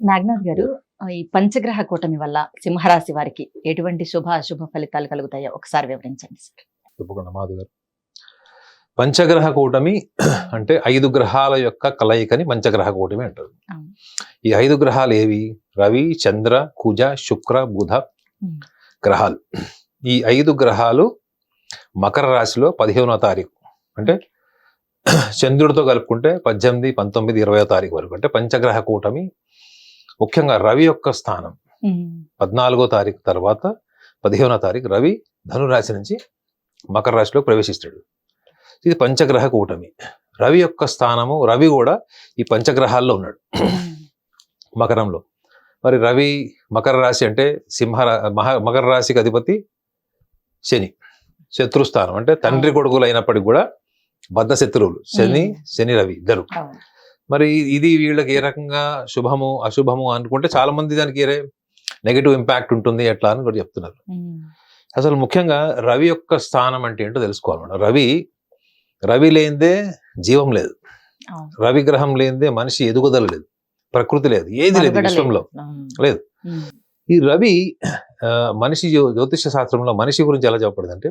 నాగనాథ్ గారు, ఈ పంచగ్రహ కూటమి వల్ల సింహరాశి వారికి ఎటువంటి శుభ అశుభ ఫలితాలు కలుగుతాయో ఒకసారి వివరించండి సార్. తప్పకుండా మాధవ్ గారు. పంచగ్రహ కూటమి అంటే 5 గ్రహాల యొక్క కలయికని పంచగ్రహ కూటమి అంటారు. అవును. ఈ 5 గ్రహాలు ఏవి? రవి, చంద్ర, కుజ, శుక్ర, బుధ గ్రహాలు. ఈ 5 గ్రహాలు మకర రాశిలో 15వ తారీఖు అంటే చంద్రుడితో కలుపుకుంటే 18, 19, 20వ తారీఖు వరకు అంటే పంచగ్రహ కూటమి. ముఖ్యంగా రవి యొక్క స్థానం 14వ తారీఖు తర్వాత 15వ తారీఖు రవి ధనురాశి నుంచి మకర రాశిలో ప్రవేశిస్తాడు. ఇది పంచగ్రహ కూటమి. రవి యొక్క స్థానము, రవి కూడా ఈ పంచగ్రహాల్లో ఉన్నాడు మకరంలో. మరి రవి మకర రాశి అంటే మకర రాశికి అధిపతి శని, శత్రుస్థానం అంటే తండ్రి కొడుకులు అయినప్పటికీ కూడా బద్ధ శత్రువులు శని రవి ఇద్దరు. మరి ఇది వీళ్ళకి ఏ రకంగా శుభము అశుభము అనుకుంటే చాలా మంది దానికి నెగటివ్ ఇంపాక్ట్ ఉంటుంది ఎట్లా అని కూడా చెప్తున్నారు. అసలు ముఖ్యంగా రవి యొక్క స్థానం అంటే ఏంటో తెలుసుకోవాలన్నమాట. రవి లేనిదే జీవం లేదు, రవి గ్రహం లేనిదే మనిషి ఎదుగుదల లేదు, ప్రకృతి లేదు, ఏది లేదు విశ్వంలో లేదు. ఈ రవి మనిషి జ్యోతిష శాస్త్రంలో మనిషి గురించి ఎలా చెప్పబడింది అంటే,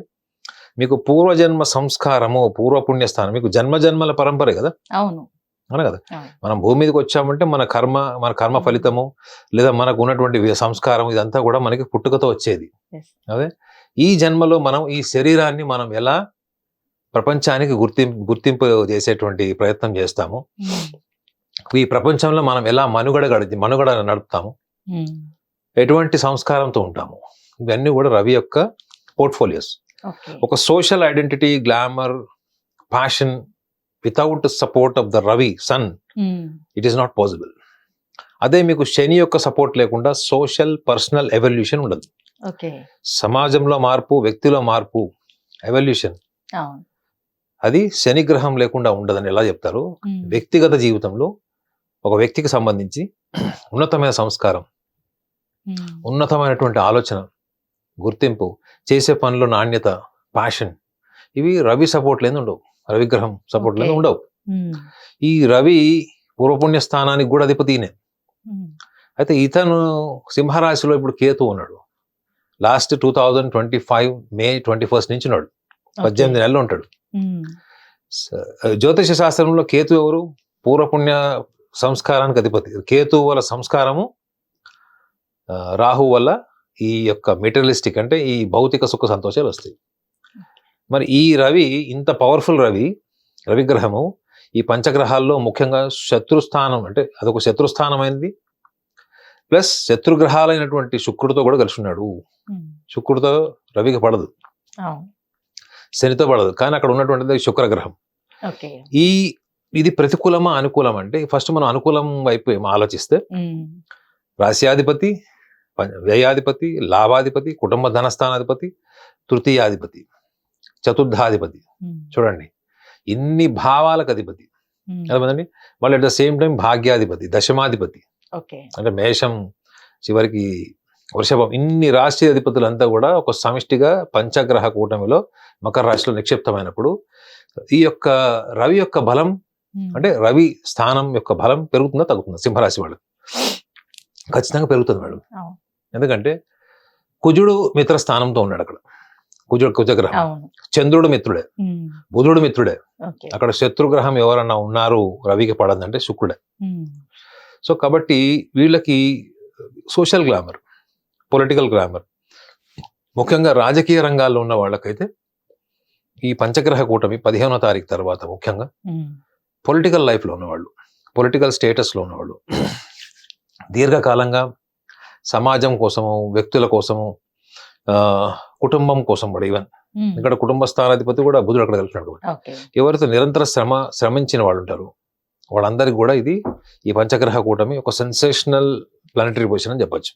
మీకు పూర్వజన్మ సంస్కారము, పూర్వపుణ్యస్థానం, మీకు జన్మజన్మల పరంపరే కదా. అవును కదా. మనం భూమి మీదకి వచ్చామంటే మన కర్మ ఫలితము లేదా మనకు ఉన్నటువంటి సంస్కారం ఇదంతా కూడా మనకి పుట్టుకతో వచ్చేది. అదే ఈ జన్మలో మనం ఈ శరీరాన్ని మనం ఎలా ప్రపంచానికి గుర్తింపు చేసేటువంటి ప్రయత్నం చేస్తాము, ఈ ప్రపంచంలో మనం ఎలా మనుగడ నడుపుతాము, ఎటువంటి సంస్కారంతో ఉంటాము, ఇవన్నీ కూడా రవి యొక్క పోర్ట్ఫోలియోస్. ఒక social identity, glamour, passion without support of the Ravi sun it is not possible. అదే మీకు శని యొక్క సపోర్ట్ లేకుండా సోషల్ పర్సనల్ ఎవల్యూషన్ ఉండదు. సమాజంలో మార్పు, వ్యక్తిలో మార్పు, ఎవల్యూషన్ అది శని గ్రహం లేకుండా ఉండదని ఎలా చెప్తారు. వ్యక్తిగత జీవితంలో ఒక వ్యక్తికి సంబంధించి ఉన్నతమైన సంస్కారం, ఉన్నతమైనటువంటి ఆలోచన, గుర్తింపు, చేసే పనుల నాణ్యత, ప్యాషన్, ఇవి రవి సపోర్ట్ లేని ఉండవు, రవిగ్రహం సపోర్ట్ లేని ఉండవు. ఈ రవి పూర్వపుణ్య స్థానానికి కూడా అధిపతినే. అయితే ఇతను సింహరాశిలో ఇప్పుడు కేతు ఉన్నాడు. లాస్ట్ 2025 మే 21 నుంచి ఉన్నాడు, 18 నెలలు ఉంటాడు. జ్యోతిష శాస్త్రంలో కేతు ఎవరు? పూర్వపుణ్య సంస్కారానికి అధిపతి. కేతు వల్ల సంస్కారము, రాహు వల్ల ఈ యొక్క మెటీరియలిస్టిక్ అంటే ఈ భౌతిక సుఖ సంతోషాలు వస్తాయి. మరి ఈ రవి ఇంత పవర్ఫుల్ రవిగ్రహము ఈ పంచగ్రహాల్లో ముఖ్యంగా శత్రుస్థానం అంటే అదొక శత్రుస్థానమైనది. ప్లస్ శత్రుగ్రహాలైనటువంటి శుక్రుడితో కూడా కలిసి ఉన్నాడు. శుక్రుడితో రవికి పడదు, శనితో పడదు, కానీ అక్కడ ఉన్నటువంటిది శుక్రగ్రహం. ఇది ప్రతికూలమా అనుకూలం అంటే ఫస్ట్ మనం అనుకూలం వైపు ఆలోచిస్తే రాశ్యాధిపతి, వ్యయాధిపతి, లాభాధిపతి, కుటుంబ ధనస్థానాధిపతి, తృతీయాధిపతి, చతుర్థాధిపతి. చూడండి ఇన్ని భావాలకు అధిపతి అర్థమండి. మళ్ళీ అట్ ద సేమ్ టైం భాగ్యాధిపతి, దశమాధిపతి అంటే మేషం చివరికి వృషభం, ఇన్ని రాశి అధిపతులంతా కూడా ఒక సమిష్టిగా పంచగ్రహ కూటమిలో మకర రాశిలో నిక్షిప్తమైనప్పుడు ఈ యొక్క రవి యొక్క బలం అంటే రవి స్థానం యొక్క బలం పెరుగుతుందా తగ్గుతుందా? సింహరాశి వాళ్ళు ఖచ్చితంగా పెరుగుతుంది వాళ్ళు. ఎందుకంటే కుజుడు మిత్ర స్థానంతో ఉన్నాడు అక్కడ. కుజగ్రహం, చంద్రుడు మిత్రుడే, బుధుడు మిత్రుడే. అక్కడ శత్రుగ్రహం ఎవరన్నా ఉన్నారు రవికి పడదంటే శుక్రుడే. సో కాబట్టి వీళ్ళకి సోషల్ గ్లామర్, పొలిటికల్ గ్లామర్, ముఖ్యంగా రాజకీయ రంగాల్లో ఉన్న వాళ్ళకైతే ఈ పంచగ్రహ కూటమి 15వ తారీఖు తర్వాత ముఖ్యంగా పొలిటికల్ లైఫ్లో ఉన్నవాళ్ళు, పొలిటికల్ స్టేటస్లో ఉన్నవాళ్ళు, దీర్ఘకాలంగా సమాజం కోసము, వ్యక్తుల కోసము, కుటుంబం కోసం కూడా, ఈవెన్ ఇక్కడ కుటుంబ స్థానాధిపతి కూడా బుధుడు అక్కడ కలిసినాడు. ఎవరైతే నిరంతర శ్రమించిన వాళ్ళు ఉంటారు వాళ్ళందరికీ కూడా ఇది ఈ పంచగ్రహ కూటమి ఒక సెన్సేషనల్ ప్లానటరీ పొజిషన్ అని చెప్పొచ్చు,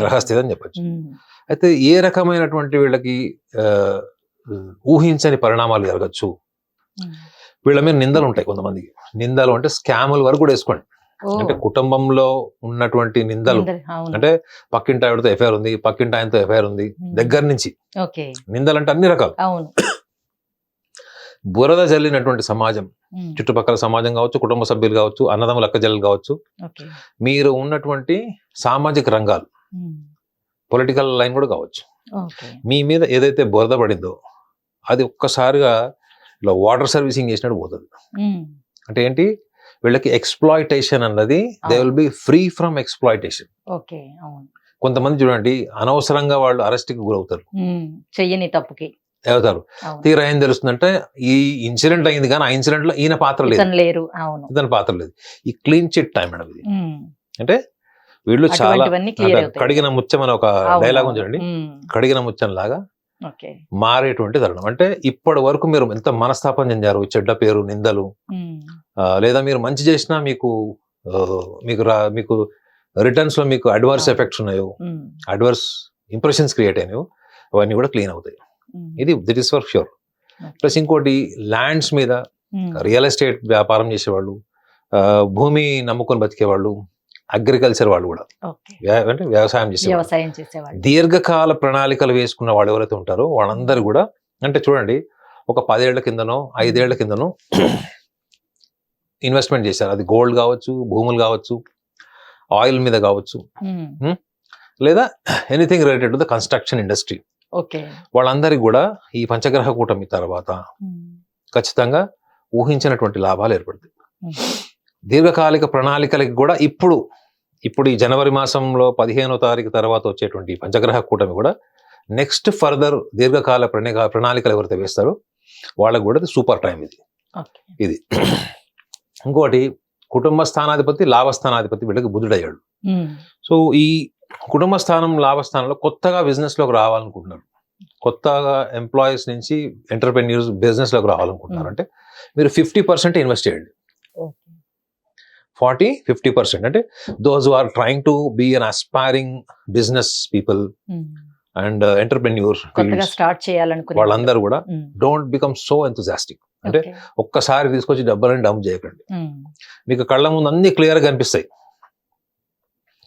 గ్రహస్థితి అని చెప్పొచ్చు. అయితే ఏ రకమైనటువంటి వీళ్ళకి ఊహించని పరిణామాలు జరగచ్చు. వీళ్ళ మీద నిందలు ఉంటాయి కొంతమందికి. నిందలు అంటే స్కాముల వరకు కూడా వేసుకోండి. అంటే కుటుంబంలో ఉన్నటువంటి నిందలు అంటే పక్కింటి ఆవిడతో ఎఫ్ఐఆర్ ఉంది, పక్కింటి ఆయనతో ఎఫ్ఐఆర్ ఉంది, దగ్గర నుంచి నిందలు అంటే అన్ని రకాలు. బురద జల్లినటువంటి సమాజం, చుట్టుపక్కల సమాజం కావచ్చు, కుటుంబ సభ్యులు కావచ్చు, అన్నదమ్ముల అక్కజల్లు కావచ్చు, ఓకే. మీరు ఉన్నటువంటి సామాజిక రంగాలు, పొలిటికల్ లైన్ కూడా కావచ్చు, ఓకే. మీ మీద ఏదైతే బురద పడిందో అది ఒక్కసారిగా ఇలా వాటర్ సర్వీసింగ్ చేసినట్టు పోతుంది. అంటే ఏంటి, వీళ్ళకి ఎక్స్ప్లాయిటేషన్ అన్నది they will be free from exploitation. Okay. అవును. కొంతమంది చూడండి అనవసరంగా వాళ్ళు అరెస్ట్కి గురవుతారు, చెయ్యని తప్పుకి అవుతారు. అవును. తీరా ఏం తెలుస్తుందంటే ఈ ఇన్సిడెంట్ అయింది కానీ ఆ ఇన్సిడెంట్ లో ఈయన పాత్ర లేదు, ఇతను లేరు. అవును. ఇతని పాత్ర లేదు. ఈ క్లీన్ చిట్ టైం మేడం ఇది. ఉమ్. అంటే వీళ్ళు చాలా అటువంటివన్నీ క్లియర్ అంటే అవుతాయి. కడిగిన ముత్యం అని ఒక అవును, డైలాగ్ అవును. చూడండి, ఉమ్. కడిగిన ముత్యం లాగా ఓకే. మారేటువంటి తరుణం. అంటే ఇప్పటి వరకు మీరు ఎంత మనస్తాపం చెందారు, చెడ్డ పేరు, నిందలు, ఉమ్. లేదా మీరు మంచి చేసినా మీకు మీకు రిటర్న్స్ లో మీకు అడ్వర్స్ అవును. ఎఫెక్ట్స్ ఉన్నాయో, ఉమ్. అడ్వర్స్ ఇంప్రెషన్స్ క్రియేట్ అయినాయో, అవన్నీ కూడా క్లీన్ అవుతాయి. ఉమ్. ఇది that is for sure. Okay. Plus ఇంకోటి ల్యాండ్స్ మీద ఉమ్. రియల్ ఎస్టేట్ వ్యాపారం చేసేవాళ్ళు, భూమి నమ్ముకొని బతికేవాళ్ళు, అగ్రికల్చర్ వాళ్ళు కూడా, ఓకే. అంటే వ్యవసాయం చేసేవాళ్ళు, వ్యవసాయం చేసేవాళ్ళు. దీర్ఘకాల ప్రణాళికలు వేసుకున్న వాళ్ళు ఎవరైతే ఉంటారో వాళ్ళందరూ కూడా, అంటే చూడండి ఒక 10 ఏళ్ల కిందనో 5 ఏళ్ల కిందనో ఇన్వెస్ట్మెంట్ చేశారు. అది గోల్డ్ కావచ్చు, భూములు కావచ్చు, ఆయిల్ మీద కావచ్చు, ఉమ్. లేదా anything related to the construction industry. Okay. వాళ్ళందరికీ కూడా ఈ పంచగ్రహ కూటమి తర్వాత ఉమ్. ఖచ్చితంగా ఊహించినటువంటి లాభాలు ఏర్పడతాయి. ఉమ్. దీర్ఘకాలిక ప్రణాళికలకి కూడా ఇప్పుడు ఈ జనవరి మాసంలో 15వ తారీఖు తర్వాత వచ్చేటువంటి ఈ పంచగ్రహ కూటమి కూడా నెక్స్ట్ ఫర్దర్ దీర్ఘకాల ప్రణాళికలు ఎవరైతే వేస్తారో వాళ్ళకు కూడా సూపర్ టైం ఇది. ఓకే. ఇది ఇంకోటి, కుటుంబ స్థానాధిపతి, లాభస్థానాధిపతి వీళ్ళకి బుధుడయ్యాడు. ఉమ్. సో ఈ కుటుంబ స్థానం, లాభస్థానంలో కొత్తగా బిజినెస్ లోకి రావాలనుకుంటున్నారు, కొత్తగా ఎంప్లాయీస్ నుంచి ఎంటర్ప్రెన్యూర్స్ బిజినెస్ లోకి రావాలనుకుంటున్నారు అంటే మీరు 50% ఇన్వెస్ట్ చేయండి. ఓకే. 40-50% అంటే those who are trying to be an aspiring business people um. And entrepreneur కొత్తగా స్టార్ట్ చేయాలనుకునే వాళ్ళందరూ కూడా um. Don't become so enthusiastic. అంటే ఓకే. ఒక్కసారి తీసుకొచ్చి డబ్బులని డంప్ చేయకండి. ఉమ్. మీకు కళ్ళ ముందు అన్ని క్లియర్ గా కనిపిస్తాయి,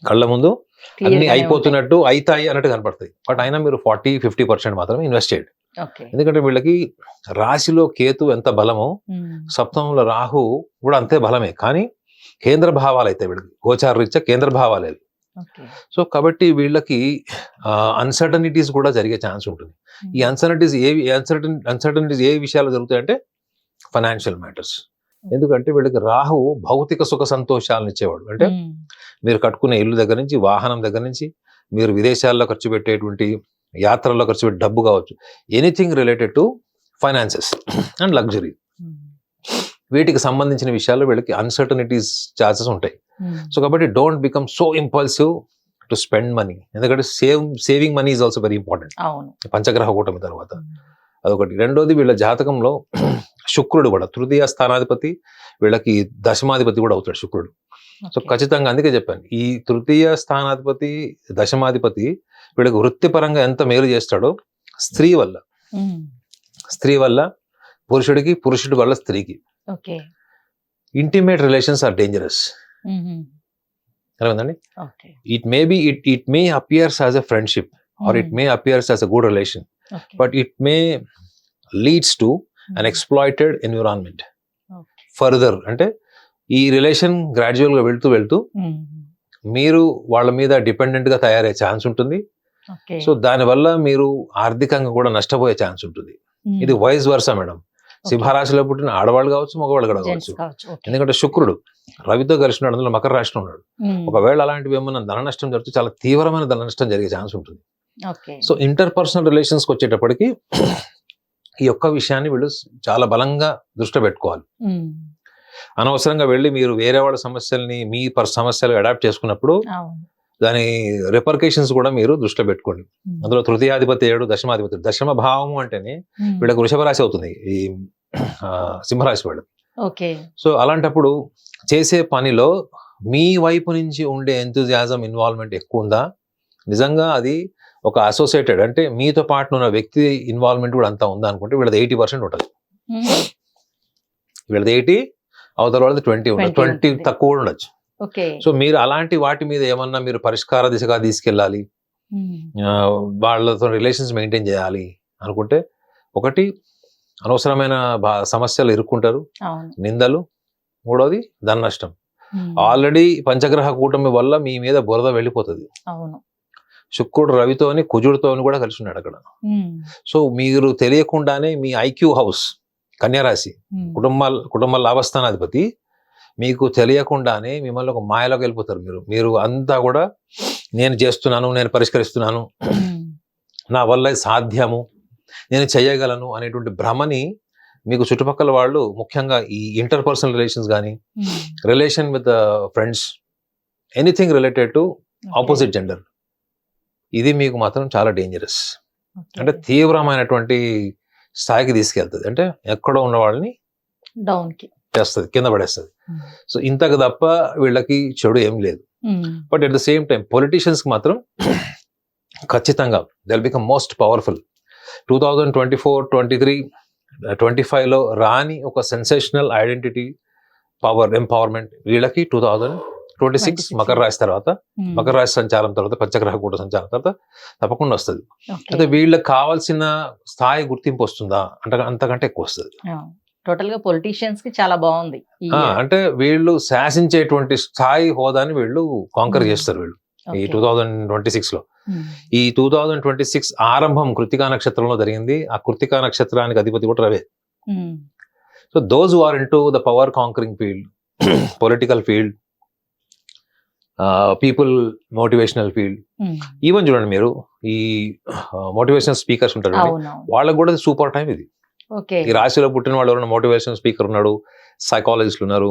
కళ్ళ ముందు Clear అన్ని గానే అయిపోతున్నట్టు, అవుతాయి అన్నట్టు కనపడతాయి. బట్ అయినా మీరు 40-50% మాత్రమే ఇన్వెస్ట్ చేయండి. ఉంటాయి. ఓకే. ఎందుకంటే వీళ్ళకి రాశిలో కేతు ఎంత బలమో ఉమ్. సప్తమంలో రాహు కూడా అంతే బలమే, కానీ కేంద్ర భావాలు అయితే వీళ్ళకి గోచార రీత్యా కేంద్ర భావాలు అవి. ఓకే. సో కాబట్టి వీళ్ళకి అన్సర్టనిటీస్ కూడా జరిగే ఛాన్స్ ఉంటుంది. ఈ అన్సర్టనిటీస్ ఏ విషయాలు జరుగుతాయంటే ఫైనాన్షియల్ మ్యాటర్స్. ఎందుకంటే వీళ్ళకి రాహు భౌతిక సుఖ సంతోషాలను ఇచ్చేవాడు. అంటే ఉమ్. మీరు కట్టుకునే ఇల్లు దగ్గర నుంచి, వాహనం దగ్గర నుంచి, మీరు విదేశాల్లో ఖర్చు పెట్టేటువంటి యాత్రల్లో ఖర్చు పెట్టే డబ్బు కావచ్చు, anything related to finances and luxury, um. వీటికి సంబంధించిన విషయాల్లో వీళ్ళకి అన్సర్టనిటీస్ ఛాన్సెస్ ఉంటాయి. ఉమ్. సో కాబట్టి don't become so impulsive to spend money. ఎందుకంటే saving money is also very important అవును. పంచగ్రహ కూటమి తర్వాత. ఉమ్. అదొకటి. రెండోది, వీళ్ళ జాతకంలో శుక్రుడు కూడా తృతీయ స్థానాధిపతి, వీళ్ళకి దశమాధిపతి కూడా అవుతాడు శుక్రుడు. So okay. ఖచ్చితంగా అందుకే చెప్పాను, ఈ తృతీయ స్థానాధిపతి, దశమాధిపతి వీళ్ళకి వృత్తిపరంగా ఎంత మేలు చేస్తాడో స్త్రీ వల్ల, ఉమ్. స్త్రీ వల్ల పురుషుడికి, పురుషుడి వల్ల స్త్రీకి. Okay. Intimate relations are dangerous. Um. అర్థమైందండి? Okay. It may appears as a friendship or it may appears as a good relation, okay. But it may leads to an exploited environment okay. Further. అంటే ఈ relation gradual గా వెళ్తూ వెళ్తూ ఉమ్. మీరు వాళ్ళ మీద dependent గా తయారయ్యే ఛాన్స్ ఉంటుంది. ఓకే. సో దానివల్ల మీరు ఆర్థికంగా కూడా నష్టపోయే ఛాన్స్ ఉంటుంది. ఉమ్. ఇది వైస్ వర్సా మేడం. ఓకే. సింహరాశిలో పుట్టిన ఆడవాళ్ళు కావచ్చు, మగవాళ్ళు కూడా జెంట్స్ కావచ్చు. కావచ్చు. ఓకే. ఎందుకంటే శుక్రుడు రవితో కలిసినాడు, అందులో మకర రాశిలో ఉన్నాడు. ఉమ్. ఒకవేళ అలాంటివి ఏమన్నా ధన నష్టం జరిగితే చాలా తీవ్రమైన ధన నష్టం జరిగే ఛాన్స్ ఉంటుంది. ఓకే. సో ఇంటర్పర్సనల్ రిలేషన్స్కి వచ్చేటప్పటికి ఈ ఒక్క విషయాన్ని వీళ్ళు చాలా బలంగా దృష్టి పెట్టుకోవాలి. ఉమ్. అనవసరంగా వెళ్ళి మీరు వేరే వాళ్ళ సమస్యల్ని మీ సమస్యలు అడాప్ట్ చేసుకున్నప్పుడు అవును. దాని రిపర్కేషన్స్ కూడా మీరు దృష్టిలో పెట్టుకోండి. ఉమ్. అందులో తృతీయాధిపతి 7, దశమాధిపతి. దశమ భావము అంటేనే ఉమ్. వీళ్ళకి వృషభ రాశి అవుతుంది, ఈ సింహరాశి వాళ్ళు. ఓకే. సో అలాంటప్పుడు చేసే పనిలో మీ వైపు నుంచి ఉండే ఎంతూజియాజం, ఇన్వాల్వ్మెంట్ ఎక్కువ ఉందా, నిజంగా అది ఒక అసోసియేటెడ్ అంటే మీతో పాటు ఉన్న వ్యక్తి ఇన్వాల్వ్మెంట్ కూడా అంతా ఉందా అనుకుంటే వీళ్ళది 80% ఉంటుంది. ఉమ్. వీళ్ళది 80, అవతల వాళ్ళది 20 ఉండదు, 20 ఉంటుంది. తక్కువ కూడా ఉండొచ్చు. ఓకే. సో మీరు అలాంటి వాటి మీద ఏమన్నా మీరు పరిష్కార దిశగా తీసుకెళ్ళాలి, ఉమ్. వాళ్ళతో రిలేషన్స్ మెయింటైన్ చేయాలి అనుకుంటే, ఒకటి అనవసరమైన సమస్యలు ఇరుక్కుంటారు, అవును. నిందలు. మూడోది ధన నష్టం. ఉమ్. ఆల్రెడీ పంచగ్రహ కూటమి వల్ల మీ మీద బురద వెళ్ళిపోతుంది. అవును. శుక్రుడు రవితోని కుజుడితోని కూడా కలిసి ఉన్నాడు అక్కడ. ఉమ్. సో మీరు తెలియకుండానే మీ ఐక్యూ హౌస్ కన్యారాశి ఉమ్. కుటుంబ లాభస్థానాధిపతి మీకు తెలియకుండానే మిమ్మల్ని ఒక మాయలోకి వెళ్ళిపోతారు. మీరు అంతా కూడా నేను చేస్తున్నాను, నేను పరిష్కరిస్తున్నాను, ఉమ్. నా వల్ల ఇది సాధ్యము, నేను చేయగలను అనేటువంటి భ్రమని మీకు చుట్టుపక్కల వాళ్ళు, ముఖ్యంగా ఈ ఇంటర్పర్సనల్ రిలేషన్స్ కానీ, um. Relation with friends, anything related to opposite gender, ఇది మీకు మాత్రం చాలా డేంజరస్. ఓకే. అంటే తీవ్రమైనటువంటి స్థాయికి తీసుకెళ్తుంది. అంటే ఎక్కడో ఉన్న వాళ్ళని డౌన్ కి. చేస్తుంది, కింద పడేస్తుంది. ఉమ్. సో ఇంతకు తప్ప వీళ్ళకి చెడు ఏం లేదు. Um. But at the same time పొలిటీషియన్స్కి మాత్రం ఖచ్చితంగా they will become most powerful. 2024, 23, 25లో రాని ఒక సెన్సేషనల్ ఐడెంటిటీ, పవర్, ఎంపవర్మెంట్ వీళ్ళకి 2026 మకర రాశి తర్వాత, ఉమ్. మకర రాశి సంచారం తర్వాత, పంచగ్రహ కూట సంచారం తర్వాత తప్పకుండా వస్తుంది. ఓకే. అయితే వీళ్ళకి కావాల్సిన స్థాయి గుర్తింపు వస్తుందా అంటే అంతకంటే ఎక్కువ వస్తుంది. టోటల్ గా పొలిటీషియన్స్ కి చాలా బాగుంది ఈ year. అంటే వీళ్ళు శాసించేటువంటి స్థాయి హోదాని వీళ్ళు కాంకర్ చేస్తారు వీళ్ళు ఈ ఓకే. 2026లో. ఉమ్. ఈ 2026 ఆరంభం కృతికా నక్షత్రంలో జరిగింది. ఆ కృతికా నక్షత్రానికి అధిపతి కూడా రవే. Um. So those who are into the power conquering field, political field, people motivational field, um. Even చూడండి మీరు ఈ మోటివేషనల్ స్పీకర్స్ ఉంటారు చూడండి, అవునవును. వాళ్ళకు కూడా సూపర్ టైం ఇది. ఓకే. ఈ రాశిలో పుట్టిన వాళ్ళు ఎవరైనా మోటివేషనల్ స్పీకర్ ఉన్నాడు, సైకాలజిస్టులు ఉన్నారు,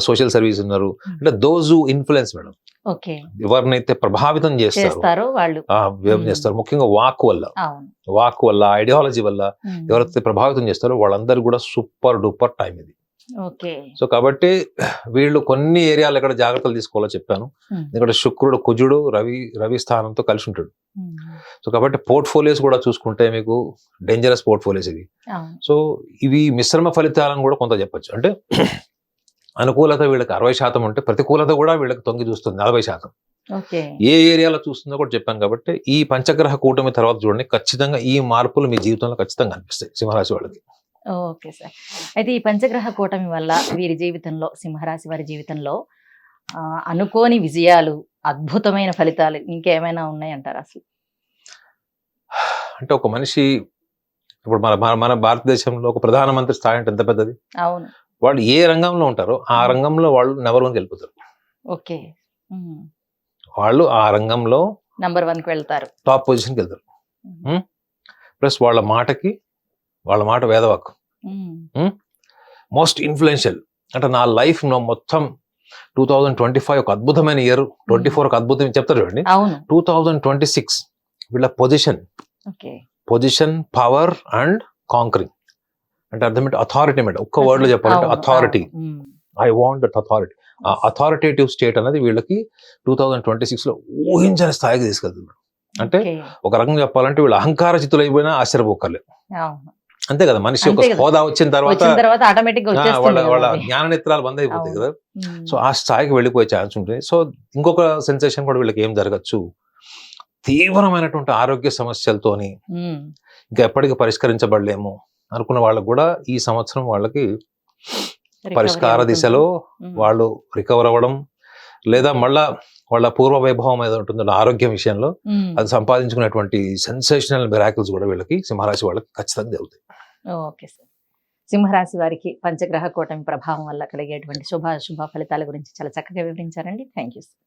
సోషల్ సర్వీస్ ఉన్నారు, అంటే those who influence madam, okay. ఎవరినైతే ప్రభావితం చేస్తారు, చేస్తారు వాళ్ళు. చేస్తారు, ముఖ్యంగా వాక్ అవును. వల్ల, ఐడియాలజీ వల్ల ఉమ్. ఎవరైతే ప్రభావితం చేస్తారో వాళ్ళందరూ కూడా సూపర్ డూపర్ టైం ఇది. ఓకే. సో కాబట్టి వీళ్ళు కొన్ని ఏరియాలు ఎక్కడ జాగ్రత్తలు తీసుకోవాలో చెప్పాను. ఉమ్. ఎందుకంటే శుక్రుడు కుజుడు రవి స్థానంతో కలిసి ఉంటాడు. ఉమ్. సో కాబట్టి పోర్ట్ఫోలియోస్ కూడా చూసుకుంటే మీకు డేంజరస్ పోర్ట్ఫోలియోస్ ఇవి. అవును. సో ఇవి మిశ్రమ ఫలితాలను కూడా కొంత చెప్పొచ్చు. అంటే అనుకూలత వీళ్ళకి 60% ఉంటే ప్రతికూలత కూడా వీళ్ళకి తొంగి చూస్తుంది 40%. ఓకే. ఏ ఏరియాలో చూస్తుందో కూడా చెప్పాను. కాబట్టి ఈ పంచగ్రహ కూటమి తర్వాత చూడండి, ఖచ్చితంగా ఈ మార్పులు మీ జీవితంలో ఖచ్చితంగా అనిపిస్తాయి సింహరాశి వాళ్ళకి. Okay sir. అయితే ఈ పంచగ్రహ కూటమి వల్ల వీరి జీవితంలో, సింహరాశి వారి జీవితంలో అనుకోని విజయాలు, అద్భుతమైన ఫలితాలు ఇంకేమైనా ఉన్నాయంటారా అసలు? అంటే ఒక మనిషి ఇప్పుడు మన భారతదేశంలో ఒక ప్రధానమంత్రి స్థాయి అంటే ఎంత పెద్దది. అవును. వాళ్ళు ఏ రంగంలో ఉంటారో ఆ రంగంలో వాళ్ళు నెంబర్ 1కి వెళ్ళిపోతారు. ఓకే. ఉమ్. వాళ్ళు ఆ రంగంలో నంబర్ 1కి వెళ్తారు. టాప్ పొజిషన్కి వెళ్తారు. ప్లస్ వాళ్ళ మాట వేదవాక్కు, ఉమ్. Most influential. అంటే నా లైఫ్ మొత్తం 2025 ఒక అద్భుతమైన ఇయర్, 24 ఒక అద్భుతం చెప్తారు చూడండి. అవును. 2026 వీళ్ళ okay. Position, power and conquering. అంటే అర్థమేంటి? Authority madam. ఒక్క వర్డ్ లో చెప్పాలంటే అవును, అథారిటీ. అవును. Um. I want that authority. ఆ అథారిటేటివ్ స్టేట్ అనేది వీళ్ళకి 2026లో ఊహించని స్థాయికి తీసుకెళ్తుంది. అంటే ఓకే. ఒక రకంగా చెప్పాలంటే వీళ్ళు అహంకార చిత్తులైపోయినా ఆశ్చర్యపోకర్లేదు. అవును. అంతే కదా, మనిషి ఒక అంతే కదా. హోదా వచ్చిన తర్వాత ఆటోమేటిక్ గా వాళ్ళ వచ్చేస్తుంది కదా వాళ్ళ అది. జ్ఞాన నేత్రాలు బంద్ అయిపోతాయి అవును. కదా. ఉమ్. సో ఆ స్థాయికి వెళ్ళిపోయే ఛాన్స్ ఉంటుంది. సో ఇంకొక సెన్సేషన్ కూడా వీళ్ళకి ఏం జరగచ్చు, తీవ్రమైనటువంటి ఆరోగ్య సమస్యలతోని ఉమ్. ఇంకా ఎప్పటికీ పరిష్కరించబడలేము అనుకున్న వాళ్ళకు కూడా ఈ సంవత్సరం వాళ్ళకి రికవరీ పరిష్కార అవుతుంది. దిశలో ఉమ్. వాళ్ళు రికవర్ అవ్వడం, లేదా మళ్ళా వాళ్ళ పూర్వ వైభవం ఏదో ఉంటుందో ఆరోగ్యం విషయంలో ఉమ్. అది సంపాదించుకునేటువంటి సెన్సేషనల్ మిరాకిల్స్ కూడా వీళ్ళకి సింహరాశి వాళ్ళకి ఖచ్చితంగా జరుగుతాయి. Okay sir. సింహరాశి వారికి పంచగ్రహ కూటమి ప్రభావం వల్ల కలిగేటువంటి శుభ ఫలితాల గురించి చాలా చక్కగా వివరించారండి. Thank you sir.